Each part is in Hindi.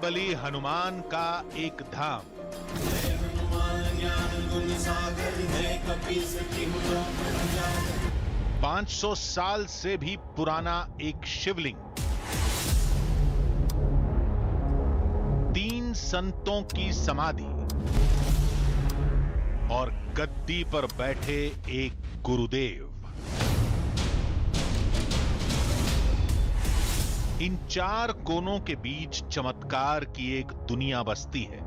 महाबली हनुमान का एक धाम। 500 साल से भी पुराना एक शिवलिंग, 3 संतों की समाधि और गद्दी पर बैठे एक गुरुदेव। इन 4 कोनों के बीच चमत्कार की एक दुनिया बसती है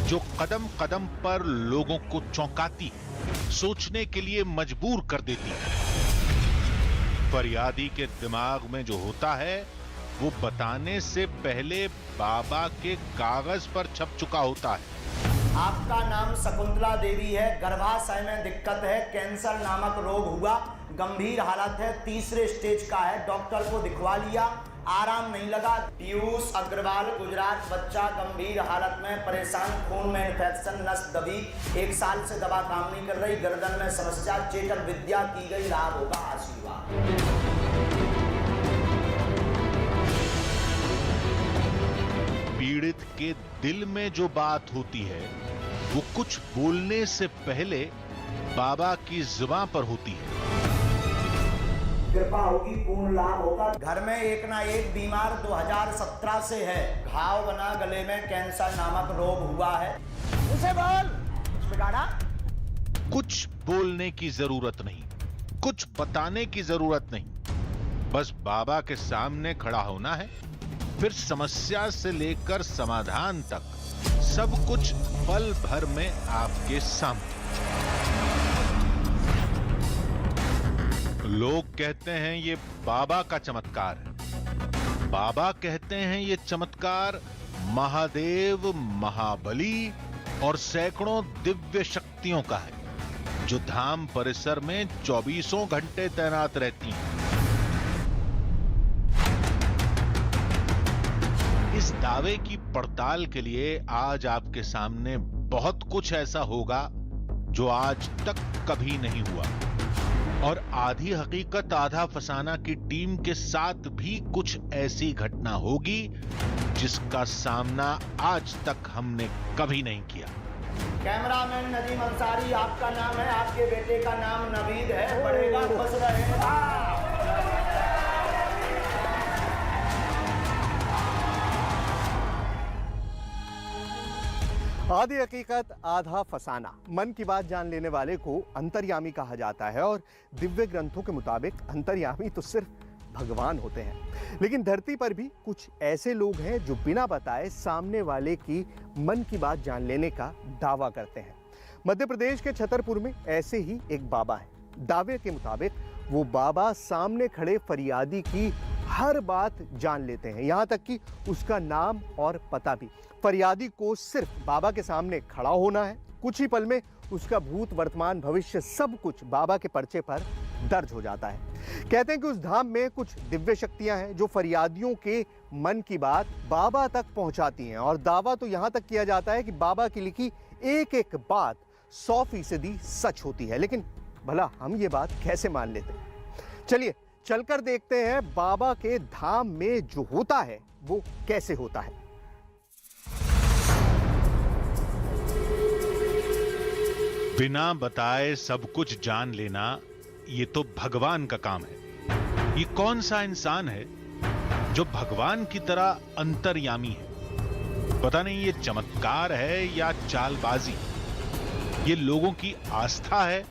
जो कदम कदम पर लोगों को चौंकाती है, सोचने के लिए मजबूर कर देती है। फरियादी के दिमाग में जो होता है वो बताने से पहले बाबा के कागज पर छप चुका होता है। आपका नाम शकुंतला देवी है, गर्भाशय में दिक्कत है, कैंसर नामक रोग हुआ, गंभीर हालत है, 3रे स्टेज का है, डॉक्टर को दिखवा लिया, आराम नहीं लगा। पीयूष अग्रवाल, गुजरात, बच्चा गंभीर हालत में परेशान, खून में इन्फेक्शन, नस दबी, 1 साल से दवा काम नहीं कर रही, गर्दन में समस्या, चेतन विद्या की गई, लाभ होगा, आशीर्वाद। पीड़ित के दिल में जो बात होती है वो कुछ बोलने से पहले बाबा की जुबान पर होती है। कृपा होगी, पूर्ण लाभ होगा। घर में एक ना एक बीमार 2017 से है, घाव बना गले में, कैंसर नामक रोग हुआ है। उसे बोल बिगाड़ा। कुछ बोलने की जरूरत नहीं, कुछ बताने की जरूरत नहीं, बस बाबा के सामने खड़ा होना है। फिर समस्या से लेकर समाधान तक सब कुछ पल भर में आपके सामने। लोग कहते हैं ये बाबा का चमत्कार है, बाबा कहते हैं ये चमत्कार महादेव, महाबली और सैकड़ों दिव्य शक्तियों का है जो धाम परिसर में 24 घंटे तैनात रहती हैं। इस दावे की पड़ताल के लिए आज आपके सामने बहुत कुछ ऐसा होगा जो आज तक कभी नहीं हुआ, और आधी हकीकत आधा फसाना की टीम के साथ भी कुछ ऐसी घटना होगी जिसका सामना आज तक हमने कभी नहीं किया। कैमरामैन नदीम अंसारी, आपका नाम है, आपके बेटे का नाम नवीद है, पढ़ेगा, खुश रहेगा। आधी हकीकत आधा फसाना। मन की बात जान लेने वाले को अंतर्यामी कहा जाता है, और दिव्य ग्रंथों के मुताबिक अंतर्यामी तो सिर्फ भगवान होते हैं। लेकिन धरती पर भी कुछ ऐसे लोग हैं जो बिना बताए सामने वाले की मन की बात जान लेने का दावा करते हैं। मध्य प्रदेश के छतरपुर में ऐसे ही एक बाबा है। दावे के मुताबिक वो बाबा सामने खड़े फरियादी की हर बात जान लेते हैं, यहाँ तक कि उसका नाम और पता भी। फरियादी को सिर्फ बाबा के सामने खड़ा होना है, कुछ ही पल में उसका भूत, वर्तमान, भविष्य सब कुछ बाबा के पर्चे पर दर्ज हो जाता है। कहते हैं कि उस धाम में कुछ दिव्य शक्तियां हैं जो फरियादियों के मन की बात बाबा तक पहुंचाती हैं, और दावा तो यहाँ तक किया जाता है कि बाबा की लिखी एक एक बात 100% सच होती है। लेकिन भला हम ये बात कैसे मान लेते हैं? चलिए चलकर देखते हैं बाबा के धाम में जो होता है वो कैसे होता है। बिना बताए सब कुछ जान लेना ये तो भगवान का काम है। ये कौन सा इंसान है जो भगवान की तरह अंतर्यामी है? पता नहीं ये चमत्कार है या चालबाजी, ये लोगों की आस्था है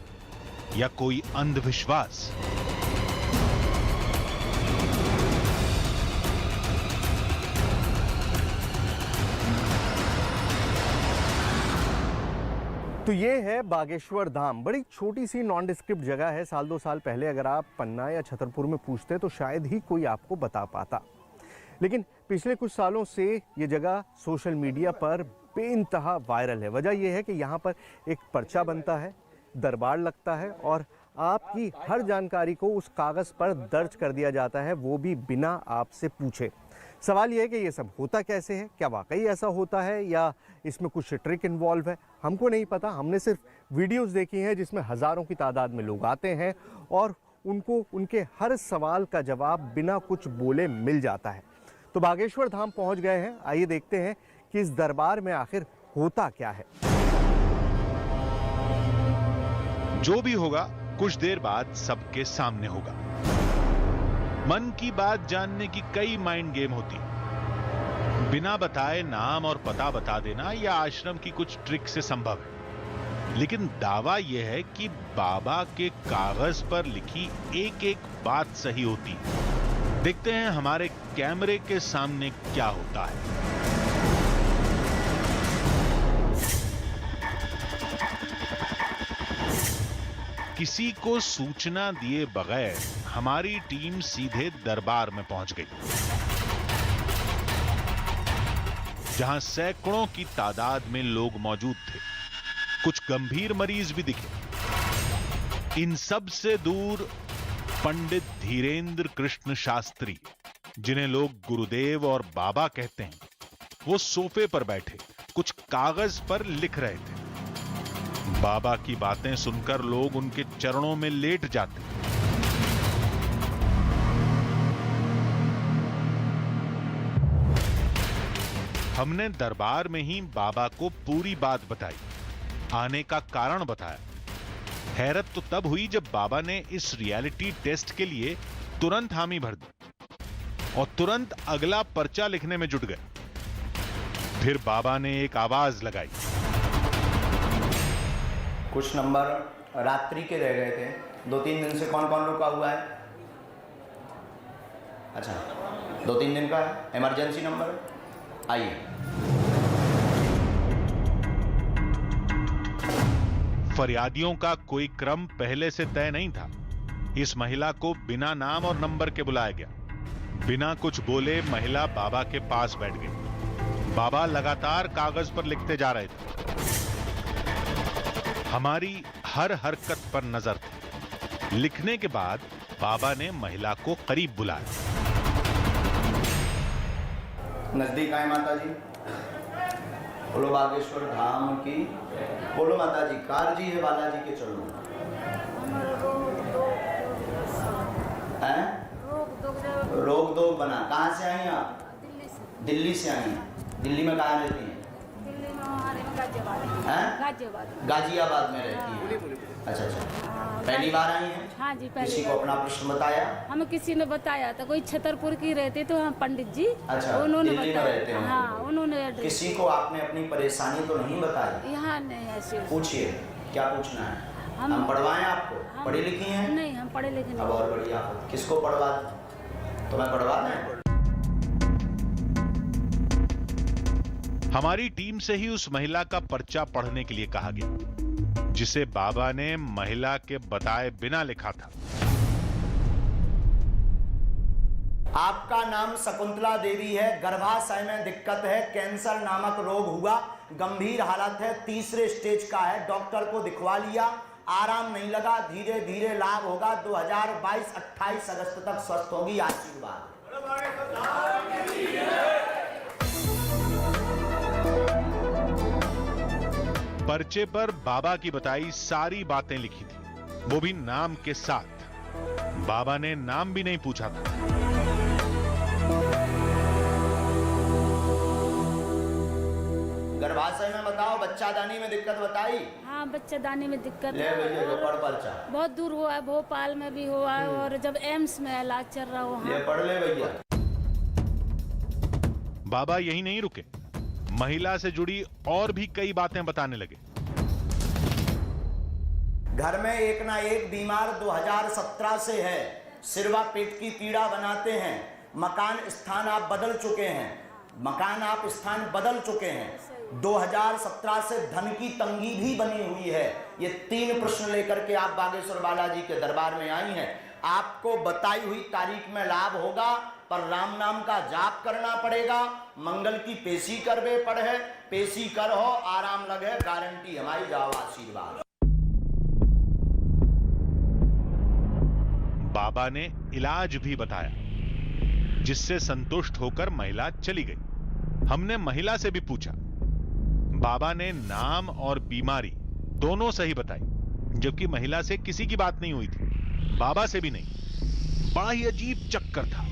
या कोई अंधविश्वास। तो ये है बागेश्वर धाम। बड़ी छोटी सी नॉन डिस्क्रिप्ट जगह है। साल 2 साल पहले अगर आप पन्ना या छतरपुर में पूछते तो शायद ही कोई आपको बता पाता, लेकिन पिछले कुछ सालों से ये जगह सोशल मीडिया पर बेइंतहा वायरल है। वजह यह है कि यहाँ पर एक पर्चा बनता है, दरबार लगता है, और आपकी हर जानकारी को उस कागज़ पर दर्ज कर दिया जाता है, वो भी बिना आपसे पूछे। सवाल यह है कि ये सब होता कैसे है? क्या वाकई ऐसा होता है या इसमें कुछ ट्रिक इन्वॉल्व है? हमको नहीं पता। हमने सिर्फ वीडियोस देखी हैं जिसमें हज़ारों की तादाद में लोग आते हैं और उनको उनके हर सवाल का जवाब बिना कुछ बोले मिल जाता है। तो बागेश्वर धाम पहुंच गए हैं। आइए देखते हैं कि इस दरबार में आखिर होता क्या है। जो भी होगा कुछ देर बाद सबके सामने होगा। मन की बात जानने की कई माइंड गेम होती है। बिना बताए नाम और पता बता देना या आश्रम की कुछ ट्रिक से संभव है, लेकिन दावा यह है कि बाबा के कागज पर लिखी एक एक बात सही होती है। देखते हैं हमारे कैमरे के सामने क्या होता है। किसी को सूचना दिए बगैर हमारी टीम सीधे दरबार में पहुंच गई, जहां सैकड़ों की तादाद में लोग मौजूद थे। कुछ गंभीर मरीज भी दिखे। इन सब से दूर पंडित धीरेन्द्र कृष्ण शास्त्री, जिन्हें लोग गुरुदेव और बाबा कहते हैं, वो सोफे पर बैठे कुछ कागज पर लिख रहे थे। बाबा की बातें सुनकर लोग उनके चरणों में लेट जाते। हमने दरबार में ही बाबा को पूरी बात बताई, आने का कारण बताया। हैरत तो तब हुई जब बाबा ने इस रियलिटी टेस्ट के लिए तुरंत हामी भर दी और तुरंत अगला पर्चा लिखने में जुट गए। फिर बाबा ने एक आवाज लगाई। कुछ नंबर रात्रि के रह गए थे। 2-3 दिन से कौन कौन रुका हुआ है? अच्छा, 2-3 दिन का है। इमरजेंसी नंबर आइए। फरियादियों का कोई क्रम पहले से तय नहीं था। इस महिला को बिना नाम और नंबर के बुलाया गया। बिना कुछ बोले महिला बाबा के पास बैठ गई। बाबा लगातार कागज पर लिखते जा रहे थे। हमारी हर हरकत पर नजर थी। लिखने के बाद बाबा ने महिला को करीब बुलाया। नजदीक आए माता जी। बोलो बागेश्वर धाम की। बोलो माता जी। कार जी है बालाजी के चलो। हैं? रोग दो बना। कहाँ से आई आप? दिल्ली से। दिल्ली से आई हैं। दिल्ली में कहाँ रहती हैं? दिल्ली में हमारे में गाजियाबाद। हैं? गाजियाबाद। गाजियाबाद में रहती हैं। अच्छा अच्छा। पहली बार आई हैं? हाँ जी, पहली किसी को बार। अपना प्रश्न बताया? हमें किसी ने बताया था, कोई छतरपुर की रहती तो हम पंडित जी। अच्छा, उन्होंने दिल्ली में रहते बताया। हैं। हाँ, उन्होंने एड्रेस। किसी को आपने अपनी परेशानी तो नहीं बताई? यहाँ नहीं ऐसे। पूछिए, क्या पूछना है? हम- हम पढ़वाएं आपको? हम- पढ़ी लिखी हैं? नहीं, हम पढ़े लिखे अब नहीं। और बढ़िया। किसको पढ़वा? तुम्हें पढ़वा दें? हमारी टीम से ही उस महिला का पर्चा पढ़ने के लिए कहा गया, जिसे बाबा ने महिला के बताए बिना लिखा था। आपका नाम शकुंतला देवी है। गर्भाशय में दिक्कत है। कैंसर नामक रोग हुआ। गंभीर हालत है। 3रे स्टेज का है। डॉक्टर को दिखवा लिया, आराम नहीं लगा। धीरे धीरे लाभ होगा। 2022 28 अगस्त तक स्वस्थ होगी। आशीर्वाद। पर्चे पर बाबा की बताई सारी बातें लिखी थी, वो भी नाम के साथ। बाबा ने नाम भी नहीं पूछा था। गर्भाशय में बताओ, बच्चादानी में दिक्कत बताई? हाँ, बच्चेदानी में दिक्कत ले है। भैया ये पढ़ पर्चा। बहुत दूर हुआ है, भोपाल में भी हुआ है और जब एम्स में इलाज चल रहा हो। ये पढ़ ले भैया। बाबा यही नहीं रुके, महिला से जुड़ी और भी कई बातें बताने लगे। घर में एक ना एक बीमार 2017 से है। सिरवा पेट की पीड़ा बनाते हैं। मकान स्थान आप बदल चुके हैं। मकान आप स्थान बदल चुके हैं। 2017 से धन की तंगी भी बनी हुई है। ये 3 प्रश्न लेकर के आप बागेश्वर बालाजी के दरबार में आई हैं। आपको बताई हुई तारीख में लाभ होगा, पर राम नाम का जाप करना पड़ेगा। मंगल की पेशी करवे पड़े, पेशी कर हो, आराम लगे, गारंटी हमारी। जाओ, आशीर्वाद। बाबा ने इलाज भी बताया, जिससे संतुष्ट होकर महिला चली गई। हमने महिला से भी पूछा। बाबा ने नाम और बीमारी दोनों सही बताई, जबकि महिला से किसी की बात नहीं हुई थी, बाबा से भी नहीं। बड़ा ही अजीब चक्कर था।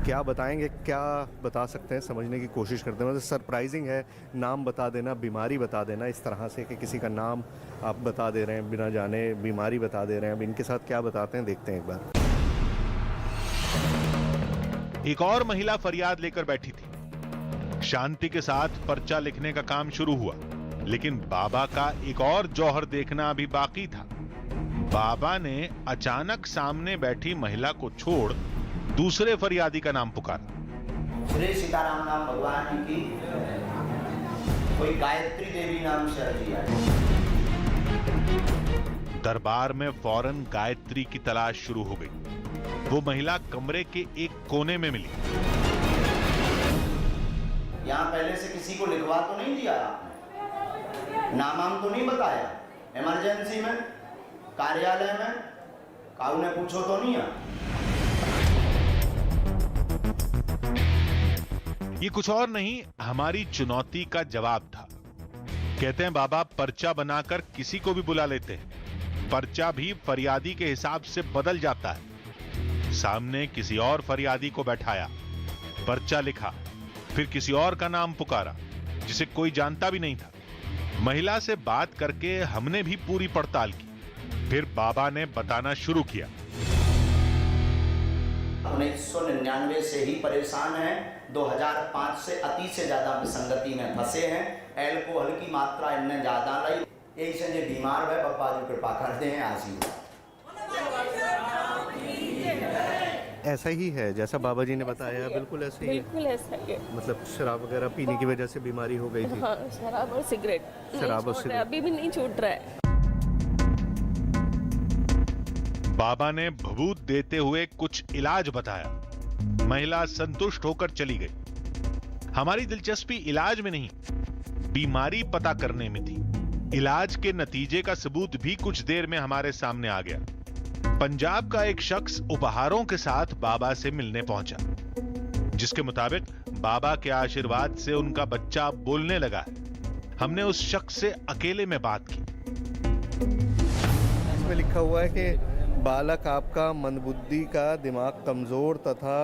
क्या बताएंगे, क्या बता सकते हैं, समझने की कोशिश करते हैं। मतलब सरप्राइजिंग है, नाम बता देना, बीमारी बता देना इस तरह से कि किसी का नाम आप बता दे रहे हैं बिना जाने, बीमारी बता दे रहे हैं। अब इनके साथ क्या बताते हैं देखते हैं एक बार। एक और महिला फरियाद लेकर बैठी थी। शांति के साथ पर्चा लिखने का काम शुरू हुआ, लेकिन बाबा का एक और जौहर देखना अभी बाकी था। बाबा ने अचानक सामने बैठी महिला को छोड़ दूसरे फरियादी का नाम पुकारा। श्री सीताराम नाम भगवान की, कोई गायत्री देवी नाम से अर्जी आई। दरबार में फौरन गायत्री की तलाश शुरू हो गई। वो महिला कमरे के एक कोने में मिली। यहाँ पहले से किसी को लिखवा तो नहीं दिया आपने? नाम तो नहीं बताया? इमरजेंसी में, कार्यालय में, काऊ ने पूछो तो नहीं है? ये कुछ और नहीं, हमारी चुनौती का जवाब था। कहते हैं बाबा पर्चा बनाकर किसी को भी बुला लेते हैं। पर्चा भी फरियादी के हिसाब से बदल जाता है। सामने किसी और फरियादी को बैठाया, पर्चा लिखा, फिर किसी और का नाम पुकारा जिसे कोई जानता भी नहीं था। महिला से बात करके हमने भी पूरी पड़ताल की। फिर बाबा ने बताना शुरू किया। 1999 से ही परेशान हैं, 2005 से अति से ज्यादा विसंगति में फंसे हैं। एल्कोहल की मात्रा इनने ज्यादा लाई, यही से जो बीमार है पप्पा जी कृपा करते हैं, आशीर्वाद। ऐसा ही है जैसा बाबा जी ने बताया, बिल्कुल ऐसा ही है। बिल्कुल ऐसा ही है। मतलब शराब वगैरह पीने की वजह से बीमारी हो गई थी। हाँ, शराब और सिगरेट शराब और सिगरेट अभी भी नहीं छूट रहा है। बाबा ने भभूत देते हुए कुछ इलाज बताया। महिला संतुष्ट होकर चली गई। हमारी दिलचस्पी इलाज में नहीं, बीमारी पता करने में थी। इलाज के नतीजे का सबूत भी कुछ देर में हमारे सामने आ गया। पंजाब का एक शख्स उपहारों के साथ बाबा से मिलने पहुंचा, जिसके मुताबिक बाबा के आशीर्वाद से उनका बच्चा बोलने लगा है। हमने उस शख्स से अकेले में बात की। इसमें लिखा हुआ है कि बालक आपका मंदबुद्धि का, दिमाग कमजोर तथा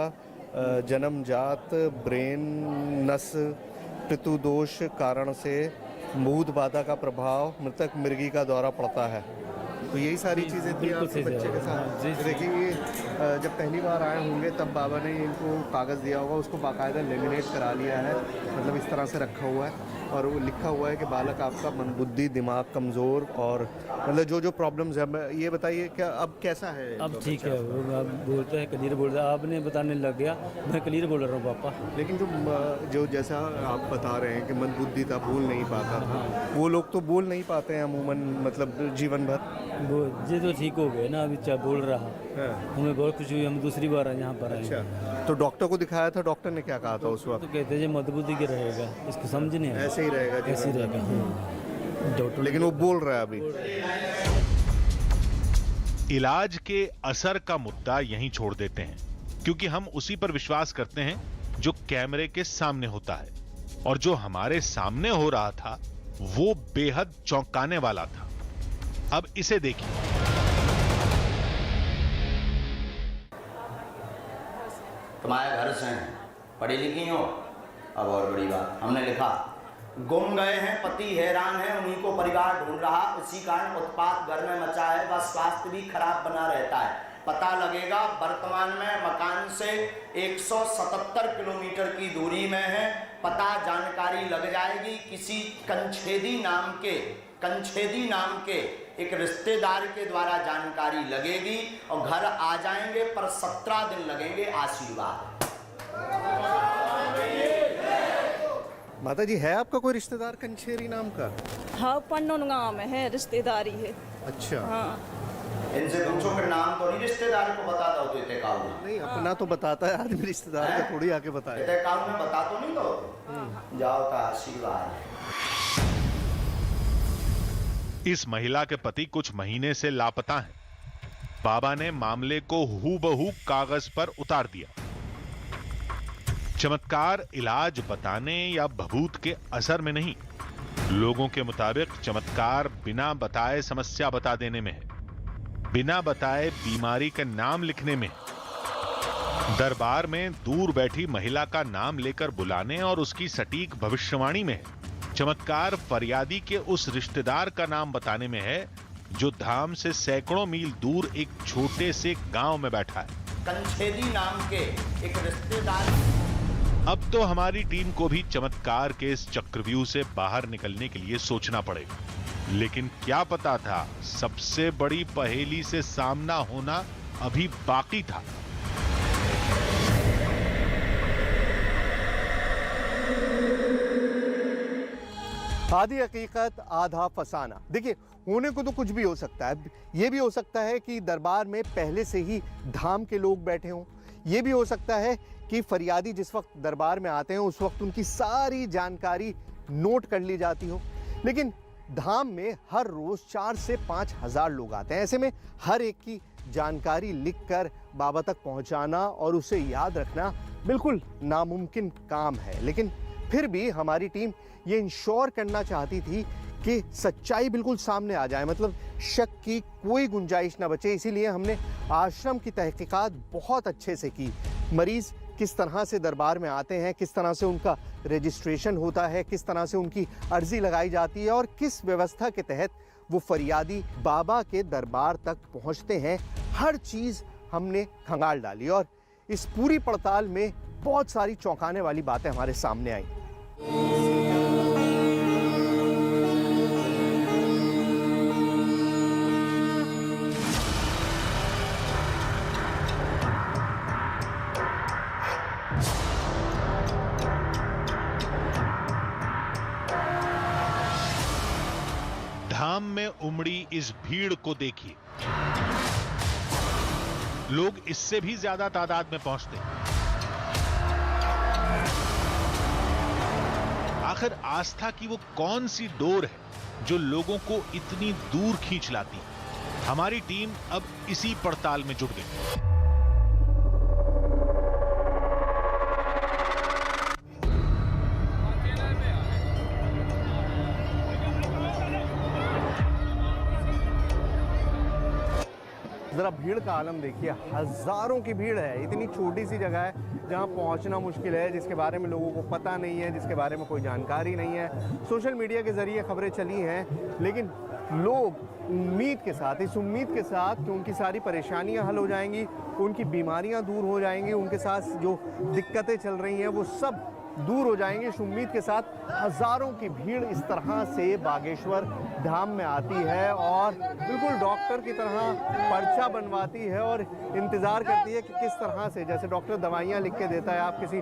जन्मजात ब्रेन नस पितृदोष कारण से मूद बाधा का प्रभाव मृतक मृगी का दौरा पड़ता है। तो यही सारी चीज़ें थी आपके बच्चे के साथ। देखिए जब पहली बार आए होंगे तब बाबा ने इनको कागज़ दिया होगा, उसको बाकायदा लेमिनेट करा लिया है, मतलब इस तरह से रखा हुआ है और वो लिखा हुआ है कि बालक आपका मंदबुद्धि, दिमाग कमज़ोर और मतलब जो जो प्रॉब्लम्स है। ये बताइए क्या अब कैसा है? अब ठीक है, वो अब बोलते हैं क्लियर बोल रहा है। आपने बताने लग गया, मैं क्लियर बोल रहा हूँ पापा। लेकिन जो जैसा आप बता रहे हैं कि मंदबुद्धि था, बोल नहीं पाता था, वो लोग तो बोल नहीं पाते हैं अमूमन, मतलब जीवन भर। वो ये तो ठीक हो गए ना, अभी चाहे बोल रहा। हमें बहुत खुशी हुई, हम दूसरी बार यहाँ पर आए। अच्छा, तो डॉक्टर को दिखाया था, डॉक्टर ने क्या कहा था उस वक्त? तो कहते हैं मंदबुद्धि के रहेगा, इसको समझ नहीं आया। ऐसे ही रहेगा, ऐसे ही रहेगा। डॉक्टर लेकिन वो बोल रहा है अभी। इलाज के असर का मुद्दा यहीं छोड़ देते हैं, क्योंकि हम उसी पर विश्वास करते हैं जो कैमरे के सामने होता है। और जो हमारे सामने हो रहा था वो बेहद चौंकाने वाला था। अब इसे देखिए। तुम्हारे घर से हैं, पढ़ी लिखी हो? अब और बड़ी बात, हमने लिखा गुम गए हैं, पति हैरान है, उन्हीं को परिवार ढूंढ रहा, उसी कारण उत्पात घर में मचा है, व स्वास्थ्य भी खराब बना रहता है। पता लगेगा, वर्तमान में मकान से 177 किलोमीटर की दूरी में है। पता जानकारी लग जाएगी, किसी कंछेदी नाम के एक रिश्तेदार के द्वारा जानकारी लगेगी और घर आ जाएंगे, पर 17 दिन लगेंगे। आशीर्वाद। माता जी, है आपका कोई रिश्तेदार कंछेरी नाम का? हाँ, पन्नों गाँव में है, रिश्तेदारी है। अच्छा। हाँ, इनसे पूछो कि नाम तो नहीं रिश्तेदार को बताता हो तो इतने काऊ नहीं, अपना तो बताता है आदमी, रिश्तेदार का थोड़ी आके बताए। इतने काऊ में बता तो नहीं तो जाओ का आशीर्वाद। इस महिला के पति कुछ महीने से लापता हैं। बाबा ने मामले को हूबहू कागज पर उतार दिया। चमत्कार इलाज बताने या भभूत के असर में नहीं, लोगों के मुताबिक चमत्कार बिना बताए समस्या बता देने में है, बिना बताए बीमारी का नाम लिखने में है। दरबार में दूर बैठी महिला का नाम लेकर बुलाने और उसकी सटीक भविष्यवाणी में है। चमत्कार फरियादी के उस रिश्तेदार का नाम बताने में है जो धाम से सैकड़ों मील दूर एक छोटे से गांव में बैठा है। कंछेदी नाम के एक रिश्तेदार। अब तो हमारी टीम को भी चमत्कार के इस चक्रव्यूह से बाहर निकलने के लिए सोचना पड़ेगा। लेकिन क्या पता था, सबसे बड़ी पहेली से सामना होना अभी बाकी था। आधी हकीकत आधा फसाना। देखिए, होने को तो कुछ भी हो सकता है। ये भी हो सकता है कि दरबार में पहले से ही धाम के लोग बैठे हों। ये भी हो सकता है कि फरियादी जिस वक्त दरबार में आते हैं उस वक्त उनकी सारी जानकारी नोट कर ली जाती हो। लेकिन धाम में हर रोज 4 से 5 हजार लोग आते हैं। ऐसे में हर एक की जानकारी लिखकर बाबा तक पहुंचाना और उसे याद रखना बिल्कुल नामुमकिन काम है। लेकिन फिर भी हमारी टीम ये इंश्योर करना चाहती थी कि सच्चाई बिल्कुल सामने आ जाए, मतलब शक की कोई गुंजाइश ना बचे। इसीलिए हमने आश्रम की तहकीकात बहुत अच्छे से की। मरीज किस तरह से दरबार में आते हैं, किस तरह से उनका रजिस्ट्रेशन होता है, किस तरह से उनकी अर्जी लगाई जाती है और किस व्यवस्था के तहत वो फरियादी बाबा के दरबार तक पहुंचते हैं, हर चीज़ हमने खंगाल डाली। और इस पूरी पड़ताल में बहुत सारी चौंकाने वाली बातें हमारे सामने आई। धाम में उमड़ी इस भीड़ को देखिए। लोग इससे भी ज्यादा तादाद में पहुंचते हैं। आखिर आस्था की वो कौन सी डोर है जो लोगों को इतनी दूर खींच लाती है? हमारी टीम अब इसी पड़ताल में जुट गई। ज़रा भीड़ का आलम देखिए, हज़ारों की भीड़ है। इतनी छोटी सी जगह है जहां पहुंचना मुश्किल है, जिसके बारे में लोगों को पता नहीं है, जिसके बारे में कोई जानकारी नहीं है। सोशल मीडिया के ज़रिए खबरें चली हैं, लेकिन लोग उम्मीद के साथ, इस उम्मीद के साथ कि उनकी सारी परेशानियां हल हो जाएंगी, उनकी बीमारियां दूर हो जाएंगी, उनके साथ जो दिक्कतें चल रही हैं वो सब दूर हो जाएंगे, इस उम्मीद के साथ हज़ारों की भीड़ इस तरह से बागेश्वर धाम में आती है और बिल्कुल डॉक्टर की तरह पर्चा बनवाती है और इंतज़ार करती है कि किस तरह से, जैसे डॉक्टर दवाइयाँ लिख के देता है, आप किसी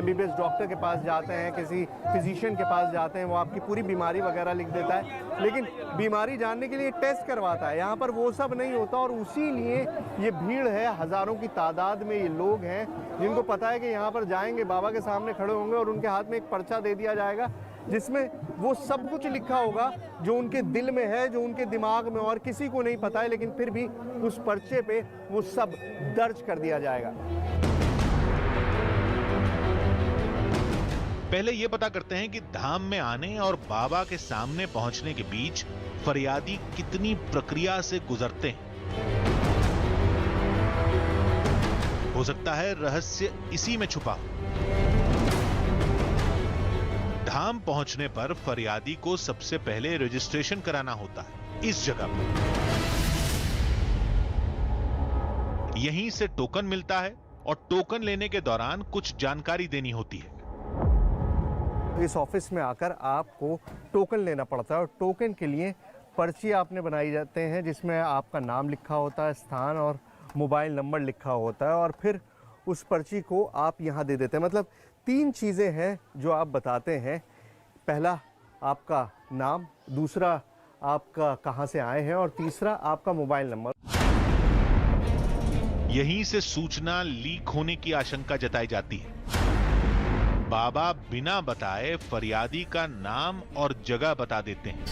MBBS डॉक्टर के पास जाते हैं, किसी फिजिशियन के पास जाते हैं, वो आपकी पूरी बीमारी वगैरह लिख देता है, लेकिन बीमारी जानने के लिए टेस्ट करवाता है। यहाँ पर वो सब नहीं होता और उसी लिए ये भीड़ है। हज़ारों की तादाद में ये लोग हैं जिनको पता है कि यहाँ पर जाएंगे, बाबा के सामने खड़े होंगे और उनके हाथ में एक पर्चा दे दिया जाएगा जिसमें वो सब कुछ लिखा होगा जो उनके दिल में है, जो उनके दिमाग में, और किसी को नहीं पता है, लेकिन फिर भी उस पर्चे पे वो सब दर्ज कर दिया जाएगा। पहले यह पता करते हैं कि धाम में आने और बाबा के सामने पहुंचने के बीच फरियादी कितनी प्रक्रिया से गुजरते हैं। हो सकता है रहस्य इसी में छुपा हो। धाम पहुंचने पर फरियादी को सबसे पहले रजिस्ट्रेशन कराना होता है इस जगह पर। यहीं से टोकन मिलता है और टोकन लेने के दौरान कुछ जानकारी देनी होती है। इस ऑफिस में आकर आपको टोकन लेना पड़ता है और टोकन के लिए पर्ची आपने बनाई जाते हैं जिसमें आपका नाम लिखा होता है, स्थान और मोबाइल नंबर लिखा होता है और फिर उस पर्ची को आप यहाँ दे देते हैं। मतलब 3 चीज़ें हैं जो आप बताते हैं। पहला आपका नाम, दूसरा आपका कहाँ से आए हैं और तीसरा आपका मोबाइल नंबर। यहीं से सूचना लीक होने की आशंका जताई जाती है। बाबा बिना बताए फरियादी का नाम और जगह बता देते हैं।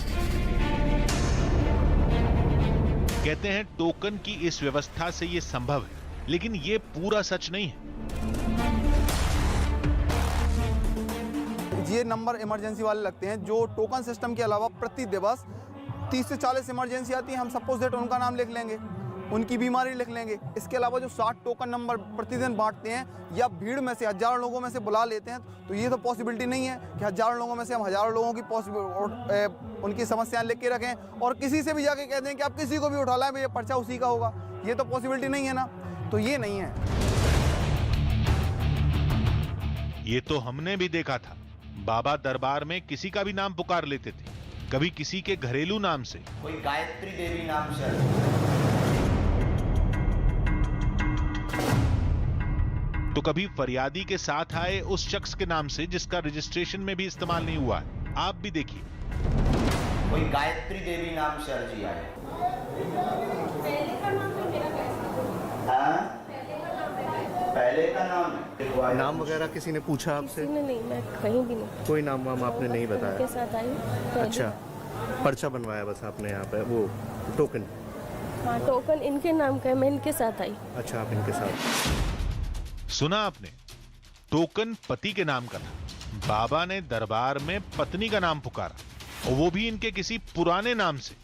कहते हैं टोकन की इस व्यवस्था से यह संभव है, लेकिन यह पूरा सच नहीं है। ये नंबर इमरजेंसी वाले लगते हैं जो टोकन सिस्टम के अलावा प्रति दिवस 30 से 40 इमरजेंसी आती है। हम सपोज दैट उनका नाम लिख लेंगे, उनकी बीमारी लिख लेंगे। इसके अलावा जो 60 टोकन नंबर प्रतिदिन बांटते हैं या भीड़ में से हज़ारों लोगों में से बुला लेते हैं, तो ये तो पॉसिबिलिटी नहीं है कि हज़ारों लोगों में से हम हज़ारों लोगों की उनकी समस्याएं लिख के रखें और किसी से भी जाके कहते हैं कि आप किसी को भी उठा लाएं, ये पर्चा उसी का होगा। ये तो पॉसिबिलिटी नहीं है ना, तो ये नहीं है। ये तो हमने भी देखा था, बाबा दरबार में किसी का भी नाम पुकार लेते थे, कभी किसी के घरेलू नाम से, कोई गायत्री देवी नाम से, तो कभी फरियादी के साथ आए उस शख्स के नाम से जिसका रजिस्ट्रेशन में भी इस्तेमाल नहीं हुआ है। आप भी देखिए, कोई गायत्री देवी नाम से अर्जी आए। पहले का नाम नाम वगैरह किसी ने पूछा आपसे? नहीं, मैं कहीं भी नहीं। कोई नाम वाम आपने नहीं बताया? के साथ आई पहले। अच्छा, पर्चा बनवाया बस आपने यहाँ पे, वो टोकन? हाँ, टोकन इनके नाम का है, मैं इनके साथ आई। अच्छा, आप इनके साथ। सुना आपने, टोकन पति के नाम का था, बाबा ने दरबार में पत्नी का नाम पुकारा और वो भी इनके किसी पुराने नाम से।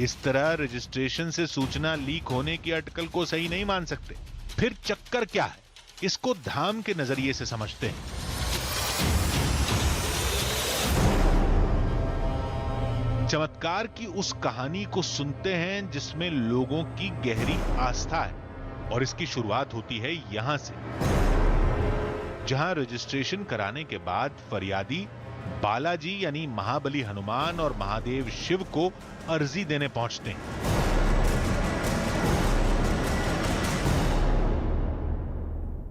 इस तरह रजिस्ट्रेशन से सूचना लीक होने की अटकल को सही नहीं मान सकते। फिर चक्कर क्या है, इसको धाम के नजरिए से समझते हैं। चमत्कार की उस कहानी को सुनते हैं जिसमें लोगों की गहरी आस्था है, और इसकी शुरुआत होती है यहां से, जहां रजिस्ट्रेशन कराने के बाद फरियादी बालाजी यानी महाबली हनुमान और महादेव शिव को अर्जी देने पहुंचते हैं।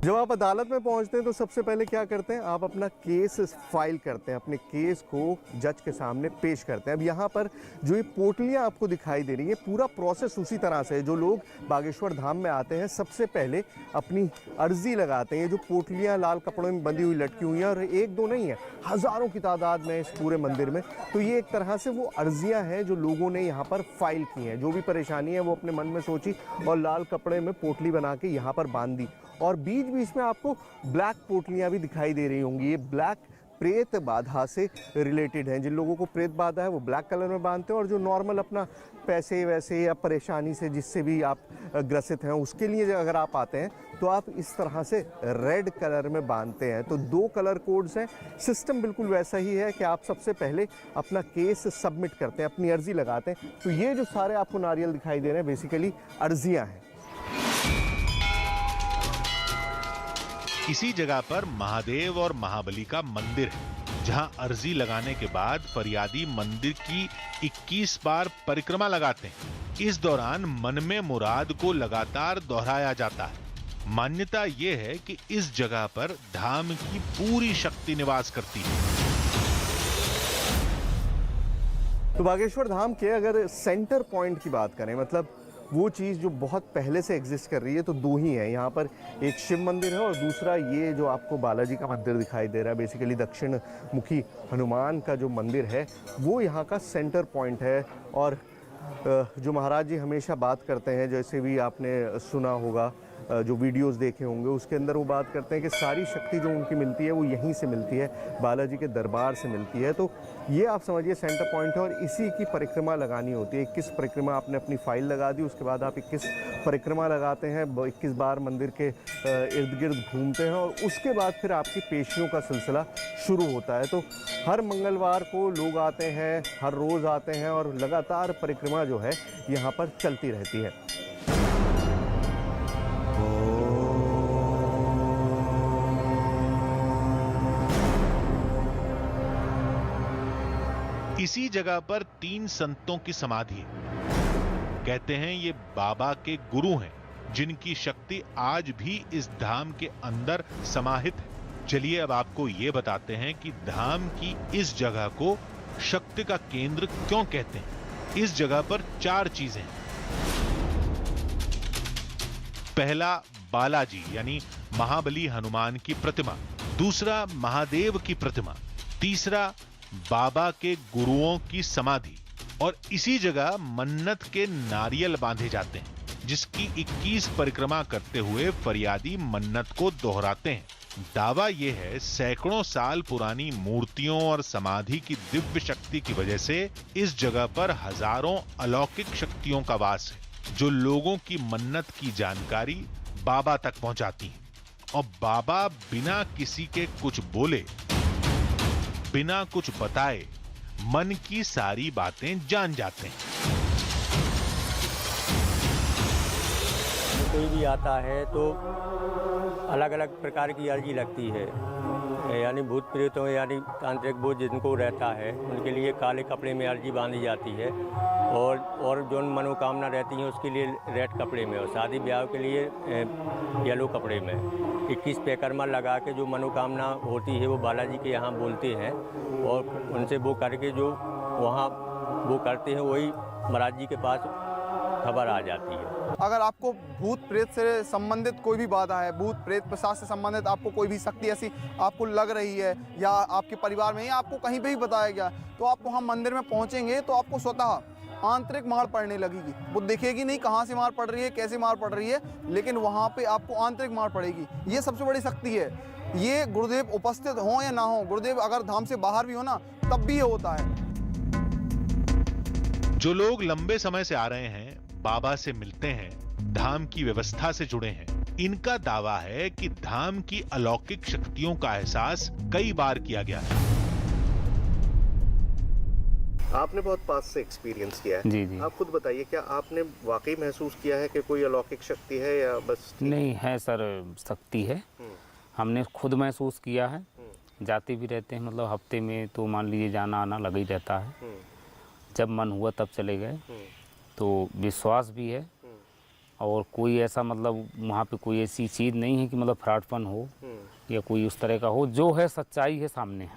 जब आप अदालत में पहुंचते हैं तो सबसे पहले क्या करते हैं, आप अपना केस फाइल करते हैं, अपने केस को जज के सामने पेश करते हैं। अब यहाँ पर जो ये पोटलियाँ आपको दिखाई दे रही है, पूरा प्रोसेस उसी तरह से है। जो लोग बागेश्वर धाम में आते हैं सबसे पहले अपनी अर्जी लगाते हैं। ये जो पोटलियाँ लाल कपड़ों में बंधी हुई लटकी हुई हैं, और एक दो नहीं है, हज़ारों की तादाद में इस पूरे मंदिर में, तो ये एक तरह से वो अर्जियाँ हैं जो लोगों ने यहाँ पर फाइल की हैं। जो भी परेशानी है वो अपने मन में सोची और लाल कपड़े में पोटली बना के यहाँ पर बांध दी। और बीच बीच में आपको ब्लैक पोटलियाँ भी दिखाई दे रही होंगी। ये ब्लैक प्रेत बाधा से रिलेटेड हैं। जिन लोगों को प्रेत बाधा है वो ब्लैक कलर में बांधते हैं, और जो नॉर्मल अपना पैसे वैसे या परेशानी से जिससे भी आप ग्रसित हैं उसके लिए अगर आप आते हैं तो आप इस तरह से रेड कलर में बांधते हैं। तो 2 कलर कोड्स हैं। सिस्टम बिल्कुल वैसा ही है कि आप सबसे पहले अपना केस सबमिट करते हैं, अपनी अर्जी लगाते हैं। तो ये जो सारे आपको नारियल दिखाई दे रहे हैं बेसिकली अर्जियाँ हैं। इसी जगह पर महादेव और महाबली का मंदिर है, जहां अर्जी लगाने के बाद फरियादी मंदिर की 21 बार परिक्रमा लगाते हैं। इस दौरान मन में मुराद को लगातार दोहराया जाता है। मान्यता यह है कि इस जगह पर धाम की पूरी शक्ति निवास करती है। तो बागेश्वर धाम के अगर सेंटर पॉइंट की बात करें, मतलब वो चीज़ जो बहुत पहले से एग्जिस्ट कर रही है, तो 2 ही हैं यहाँ पर। एक शिव मंदिर है और दूसरा ये जो आपको बालाजी का मंदिर दिखाई दे रहा है, बेसिकली दक्षिण मुखी हनुमान का जो मंदिर है वो यहाँ का सेंटर पॉइंट है। और जो महाराज जी हमेशा बात करते हैं, जैसे भी आपने सुना होगा, जो वीडियोस देखे होंगे उसके अंदर वो बात करते हैं कि सारी शक्ति जो उनकी मिलती है वो यहीं से मिलती है, बालाजी के दरबार से मिलती है। तो ये आप समझिए सेंटर पॉइंट है और इसी की परिक्रमा लगानी होती है। 21 परिक्रमा आपने अपनी फाइल लगा दी, उसके बाद आप 21 परिक्रमा लगाते हैं, 21 बार मंदिर के इर्द गिर्द घूमते हैं और उसके बाद फिर आपकी पेशियों का सिलसिला शुरू होता है। तो हर मंगलवार को लोग आते हैं, हर रोज़ आते हैं और लगातार परिक्रमा जो है यहाँ पर चलती रहती है। इसी जगह पर 3 संतों की समाधि है। कहते हैं ये बाबा के गुरु हैं, जिनकी शक्ति आज भी इस धाम के अंदर समाहित है। चलिए अब आपको ये बताते हैं कि धाम की इस जगह को शक्ति का केंद्र क्यों कहते हैं। इस जगह पर 4 चीजें हैं। पहला, बालाजी यानी महाबली हनुमान की प्रतिमा। दूसरा, महादेव की प्रतिमा। तीसरा, बाबा के गुरुओं की समाधि। और इसी जगह मन्नत के नारियल बांधे जाते हैं, जिसकी 21 परिक्रमा करते हुए फरियादी मन्नत को दोहराते हैं। दावा यह है सैकड़ों साल पुरानी मूर्तियों और समाधि की दिव्य शक्ति की वजह से इस जगह पर हजारों अलौकिक शक्तियों का वास है। जो लोगों की मन्नत की जानकारी बाबा तक पहुंचाती हैं और बाबा बिना किसी के कुछ बोले, बिना कुछ बताए मन की सारी बातें जान जाते हैं। कोई भी आता है तो अलग अलग प्रकार की अर्जी लगती है, यानी भूत प्रेतों यानी तांत्रिक बोझ जिनको रहता है उनके लिए काले कपड़े में अर्जी बांधी जाती है और जो मनोकामना रहती है उसके लिए रेड कपड़े में, और शादी ब्याह के लिए येलो कपड़े में 21 पैकर्मा लगा के जो मनोकामना होती है वो बालाजी के यहाँ बोलते हैं और उनसे वो करके जो वहाँ वो करते हैं वही महाराज जी के पास खबर आ जाती है। अगर आपको भूत प्रेत से संबंधित कोई भी बाधा है, भूत प्रेत प्रसाद से संबंधित आपको कोई भी शक्ति ऐसी आपको लग रही है या आपके परिवार में या आपको कहीं पे भी बताया गया, तो आप वहाँ मंदिर में पहुँचेंगे तो आपको स्वतः आंतरिक मार पड़ने लगेगी। वो दिखेगी नहीं कहाँ से मार पड़ रही है, कैसे मार पड़ रही है, लेकिन वहाँ पे आपको आंतरिक मार पड़ेगी। ये सबसे बड़ी शक्ति है। ये गुरुदेव उपस्थित हों या ना हो, गुरुदेव अगर धाम से बाहर भी हो ना तब भी ये होता है। जो लोग लंबे समय से आ रहे हैं, बाबा से मिलते हैं, धाम की व्यवस्था से जुड़े हैं, इनका दावा है कि धाम की अलौकिक शक्तियों का एहसास कई बार किया गया है। आपने बहुत पास से एक्सपीरियंस किया है। जी जी। आप खुद बताइए, क्या आपने वाकई महसूस किया है कि कोई अलौकिक शक्ति है या बस नहीं है सर, शक्ति है। हमने खुद महसूस किया है, जाते भी रहते हैं, मतलब हफ्ते में तो मान लीजिए जाना आना लगा ही रहता है। जब मन हुआ तब चले गए, तो विश्वास भी है और कोई ऐसा मतलब वहाँ पे कोई ऐसी चीज़ नहीं है कि मतलब फ्रॉडपन हो या कोई उस तरह का हो, जो है सच्चाई है सामने है।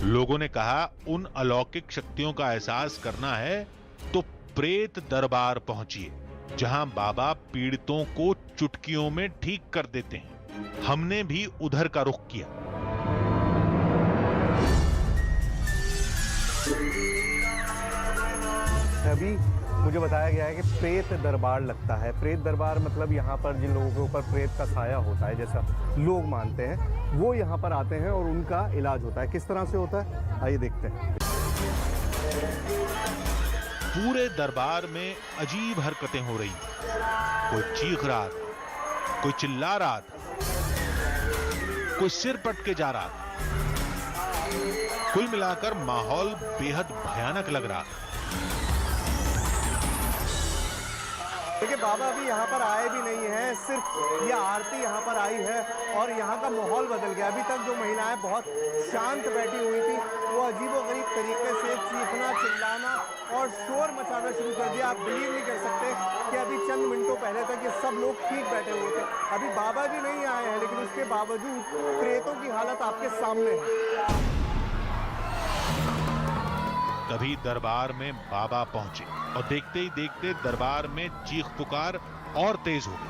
लोगों ने कहा उन अलौकिक शक्तियों का एहसास करना है तो प्रेत दरबार पहुंचिए, जहां बाबा पीड़ितों को चुटकियों में ठीक कर देते हैं। हमने भी उधर का रुख किया। अभी मुझे बताया गया है कि प्रेत दरबार लगता है। प्रेत दरबार मतलब यहाँ पर जिन लोगों के ऊपर प्रेत का साया होता है, जैसा लोग मानते हैं, वो यहाँ पर आते हैं और उनका इलाज होता है। किस तरह से होता है, आइए देखते हैं। पूरे दरबार में अजीब हरकतें हो रही, कोई चीख रहा था, कोई चिल्ला रहा था, कोई सिर पटके जा रहा था। कुल मिलाकर माहौल बेहद भयानक लग रहा था। देखिए, बाबा भी यहाँ पर आए भी नहीं हैं, सिर्फ ये आरती यहाँ पर आई है और यहाँ का माहौल बदल गया। अभी तक जो महिलाएं बहुत शांत बैठी हुई थी, वो अजीबोगरीब तरीके से चीखना, चिल्लाना और शोर मचाना शुरू कर दिया। आप बिलीव नहीं कर सकते कि अभी चंद मिनटों पहले तक ये सब लोग ठीक बैठे हुए थे। अभी बाबा जी नहीं आए हैं, लेकिन उसके बावजूद प्रेतों की हालत आपके सामने है। तभी दरबार में बाबा पहुंचे और देखते ही देखते दरबार में चीख पुकार और तेज हो गई।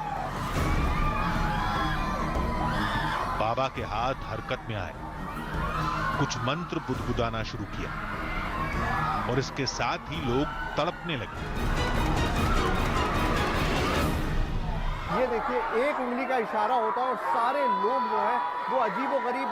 बाबा के हाथ हरकत में आए, कुछ मंत्र बुदबुदाना शुरू किया और इसके साथ ही लोग तड़पने लगे। ये देखिए, एक उंगली का इशारा होता है और सारे लोग जो है वो अजीबोगरीब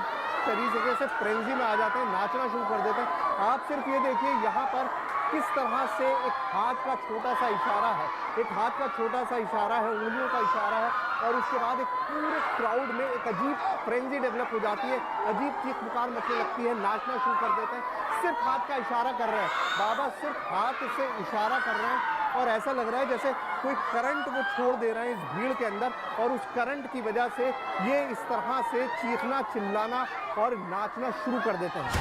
तरीके से फ्रेंजी में आ जाते हैं, नाचना शुरू कर देते हैं। आप सिर्फ ये देखिए यहाँ पर किस तरह से एक हाथ का छोटा सा इशारा है, एक हाथ का छोटा सा इशारा है, उंगलियों का इशारा है, और उसके बाद एक पूरे क्राउड में एक अजीब फ्रेंजी डेवलप हो जाती है, अजीब चीख पुकार मचने लगती है, नाचना शुरू कर देते हैं। सिर्फ हाथ का इशारा कर रहे हैं बाबा, सिर्फ हाथ से इशारा कर रहे हैं और ऐसा लग रहा है जैसे कोई करंट वो छोड़ दे रहे हैं इस भीड़ के अंदर, और उस करंट की वजह से ये इस तरह से चीखना, चिल्लाना और नाचना शुरू कर देते हैं।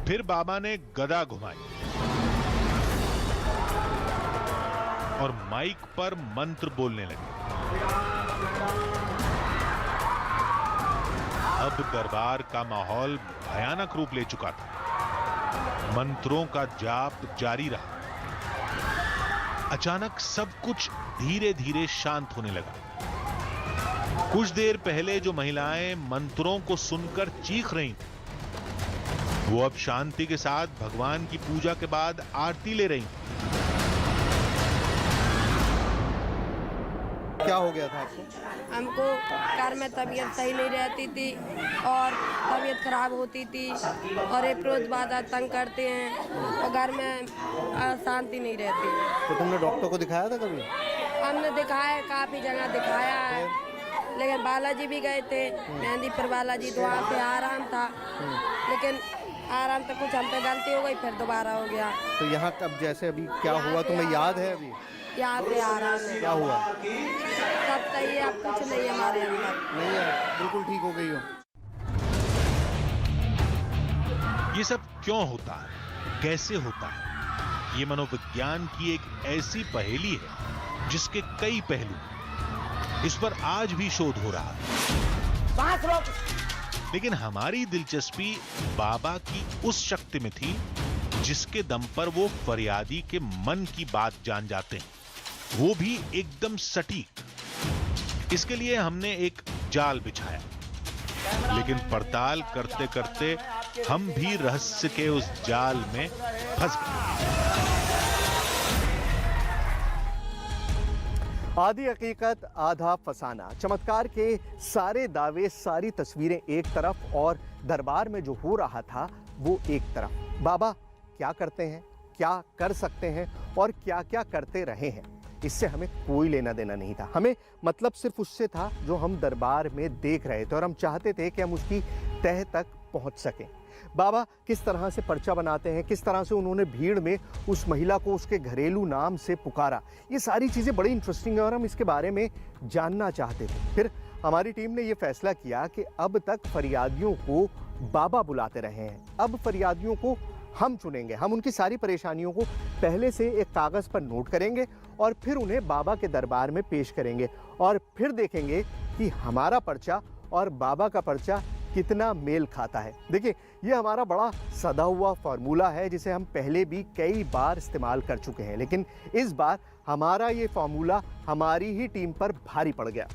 फिर बाबा ने गदा घुमाई और माइक पर मंत्र बोलने लगे। अब दरबार का माहौल भयानक रूप ले चुका था। मंत्रों का जाप जारी रहा। अचानक सब कुछ धीरे धीरे शांत होने लगा। कुछ देर पहले जो महिलाएं मंत्रों को सुनकर चीख रही थीं, वो अब शांति के साथ भगवान की पूजा के बाद आरती ले रही थीं। क्या हो गया था आपको? हमको घर में तबीयत सही नहीं रहती थी और तबीयत खराब होती थी और एक रोज बाद तंग करते हैं और घर में शांति नहीं रहती। तो तुमने डॉक्टर को दिखाया था कभी? हमने दिखाया, काफ़ी जगह दिखाया है, लेकिन बालाजी भी गए थे, मेहंदीपुर बालाजी, तो वहाँ पे आराम था, लेकिन आराम तो कुछ हम पे गलती हो गई, फिर दोबारा हो गया। तो यहाँ कब जैसे अभी क्या हुआ तुम्हें याद है? अभी यहाँ पे आराम है। क्या हुआ? सब सही है, अब कुछ नहीं है हमारे अंदर। नहीं है, बिल्कुल ठीक हो गई हो। ये सब क्यों होता है, कैसे होता है? ये मनोविज्ञान की एक ऐसी पहेली है जिसके कई पहलू हैं। इस पर आज भी शोध हो रहा है। लेकिन हमारी दिलचस्पी बाबा की उस शक्ति में थी जिसके दम पर वो फरियादी के मन की बात जान जाते हैं, वो भी एकदम सटीक। इसके लिए हमने एक जाल बिछाया, लेकिन पड़ताल करते करते हम भी रहस्य के उस जाल में फंस गए। आधी हकीकत आधा फसाना, चमत्कार के सारे दावे, सारी तस्वीरें एक तरफ और दरबार में जो हो रहा था वो एक तरफ। बाबा क्या करते हैं, क्या कर सकते हैं और क्या क्या करते रहे हैं, इससे हमें कोई लेना देना नहीं था। हमें मतलब सिर्फ उससे था जो हम दरबार में देख रहे थे और हम चाहते थे कि हम उसकी तह तक पहुंच सकें। बाबा किस तरह से पर्चा बनाते हैं, किस तरह से उन्होंने भीड़ में उस महिला को उसके घरेलू नाम से पुकारा, ये सारी चीज़ें बड़ी इंटरेस्टिंग है और हम इसके बारे में जानना चाहते थे। फिर हमारी टीम ने ये फैसला किया कि अब तक फरियादियों को बाबा बुलाते रहे हैं, अब फरियादियों को हम चुनेंगे। हम उनकी सारी परेशानियों को पहले से एक कागज़ पर नोट करेंगे और फिर उन्हें बाबा के दरबार में पेश करेंगे और फिर देखेंगे कि हमारा पर्चा और बाबा का पर्चा कितना मेल खाता है। देखिए, ये हमारा बड़ा सदा हुआ फार्मूला है जिसे हम पहले भी कई बार इस्तेमाल कर चुके हैं, लेकिन इस बार हमारा ये फार्मूला हमारी ही टीम पर भारी पड़ गया।